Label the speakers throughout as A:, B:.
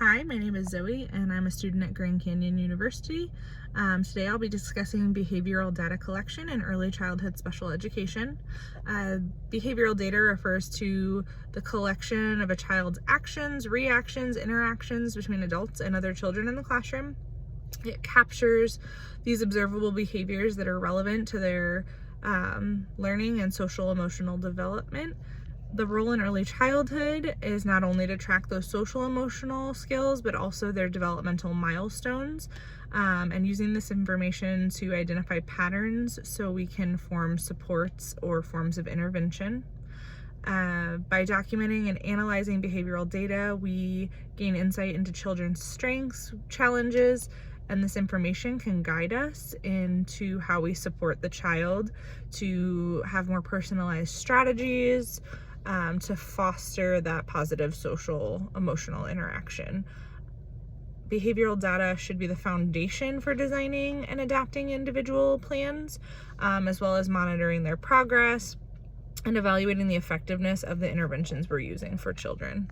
A: Hi, my name is Zoe and I'm a student at Grand Canyon University. Today I'll be discussing behavioral data collection in early childhood special education. Behavioral data refers to the collection of a child's actions, reactions, interactions between adults and other children in the classroom. It captures these observable behaviors that are relevant to their learning and social emotional development. The role in early childhood is not only to track those social emotional skills, but also their developmental milestones, and using this information to identify patterns so we can form supports or forms of intervention. By documenting and analyzing behavioral data, we gain insight into children's strengths, challenges, and this information can guide us into how we support the child to have more personalized strategies, to foster that positive social emotional interaction. Behavioral data should be the foundation for designing and adapting individual plans, as well as monitoring their progress and evaluating the effectiveness of the interventions we're using for children.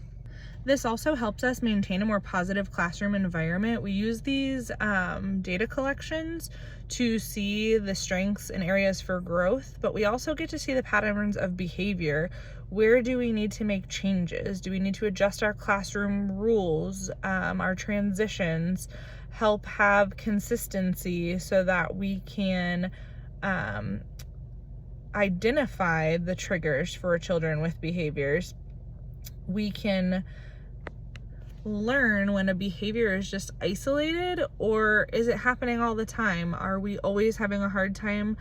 A: This also helps us maintain a more positive classroom environment. We use these data collections to see the strengths and areas for growth, but we also get to see the patterns of behavior. Where do we need to make changes? Do we need to adjust our classroom rules, our transitions, help have consistency so that we can identify the triggers for children with behaviors? We can learn when a behavior is just isolated, or is it happening all the time? Are we always having a hard time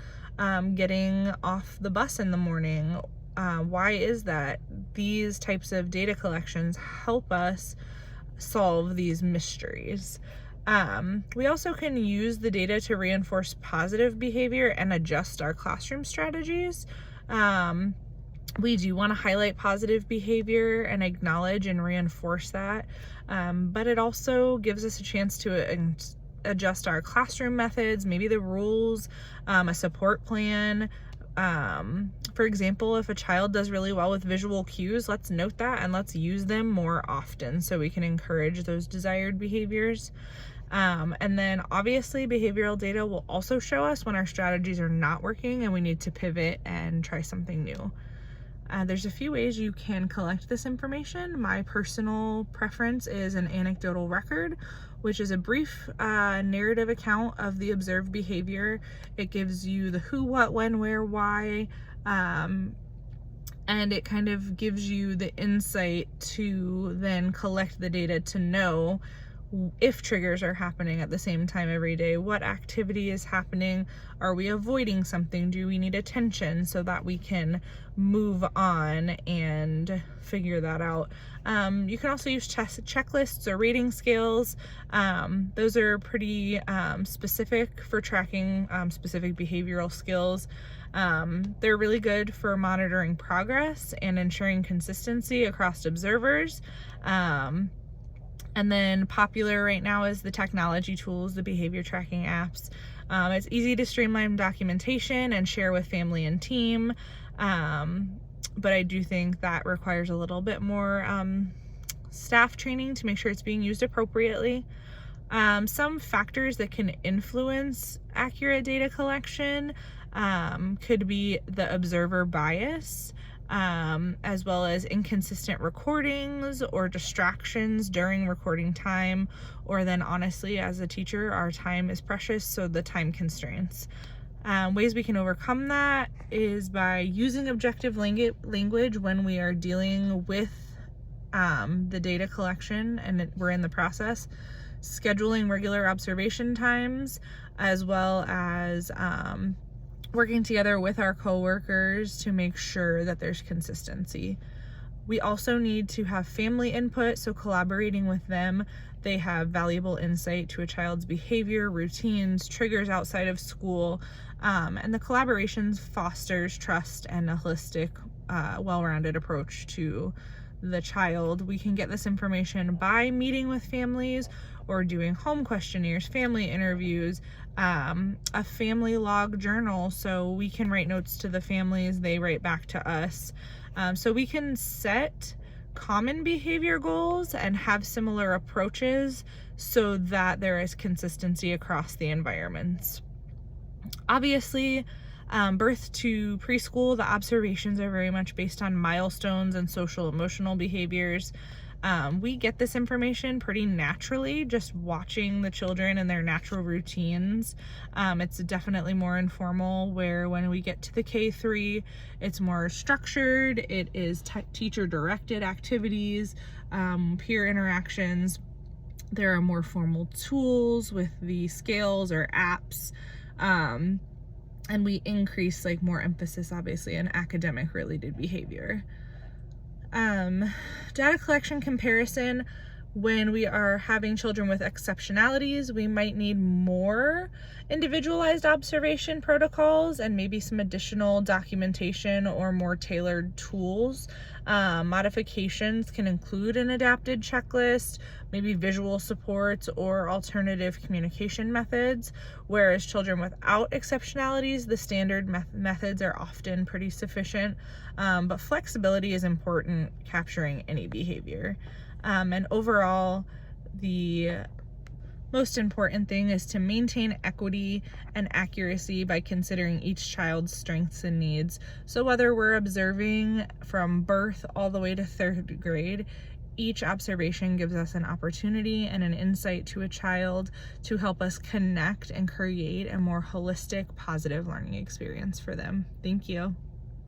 A: getting off the bus in the morning? Why is that? These types of data collections help us solve these mysteries. We also can use the data to reinforce positive behavior and adjust our classroom strategies. We do want to highlight positive behavior and acknowledge and reinforce that, but it also gives us a chance to adjust our classroom methods, maybe the rules, a support plan. For example, if a child does really well with visual cues, let's note that and let's use them more often so we can encourage those desired behaviors. And then obviously behavioral data will also show us when our strategies are not working and we need to pivot and try something new. There's a few ways you can collect this information. My personal preference is an anecdotal record, which is a brief narrative account of the observed behavior. It gives you the who, what, when, where, why, and it kind of gives you the insight to then collect the data to know if triggers are happening at the same time every day, what activity is happening, are we avoiding something, do we need attention, so that we can move on and figure that out. You can also use checklists or rating scales. Those are pretty specific for tracking specific behavioral skills. They're really good for monitoring progress and ensuring consistency across observers. And then popular right now is the technology tools, the behavior tracking apps. It's easy to streamline documentation and share with family and team, but I do think that requires a little bit more staff training to make sure it's being used appropriately. Some factors that can influence accurate data collection could be the observer bias, as well as inconsistent recordings or distractions during recording time, or then honestly, as a teacher, our time is precious, so the time constraints. Ways we can overcome that is by using objective language when we are dealing with the data collection and we're in the process, scheduling regular observation times, as well as working together with our coworkers to make sure that there's consistency. We also need to have family input, so collaborating with them. They have valuable insight to a child's behavior, routines, triggers outside of school, and the collaborations fosters trust and a holistic, well-rounded approach to the child. We can get this information by meeting with families or doing home questionnaires, family interviews, a family log journal, so we can write notes to the families, they write back to us. So we can set common behavior goals and have similar approaches so that there is consistency across the environments. Obviously, birth to preschool, the observations are very much based on milestones and social emotional behaviors. We get this information pretty naturally just watching the children and their natural routines. It's definitely more informal, where when we get to the K3, it's more structured. It is teacher directed activities, peer interactions. There are more formal tools with the scales or apps. And we increase like more emphasis obviously in academic related behavior. Data collection comparison, when we are having children with exceptionalities, we might need more individualized observation protocols and maybe some additional documentation or more tailored tools. Modifications can include an adapted checklist, maybe visual supports or alternative communication methods, whereas children without exceptionalities, the standard methods are often pretty sufficient, but flexibility is important capturing any behavior. And overall, the most important thing is to maintain equity and accuracy by considering each child's strengths and needs. So whether we're observing from birth all the way to 3rd grade, each observation gives us an opportunity and an insight to a child to help us connect and create a more holistic, positive learning experience for them. Thank you.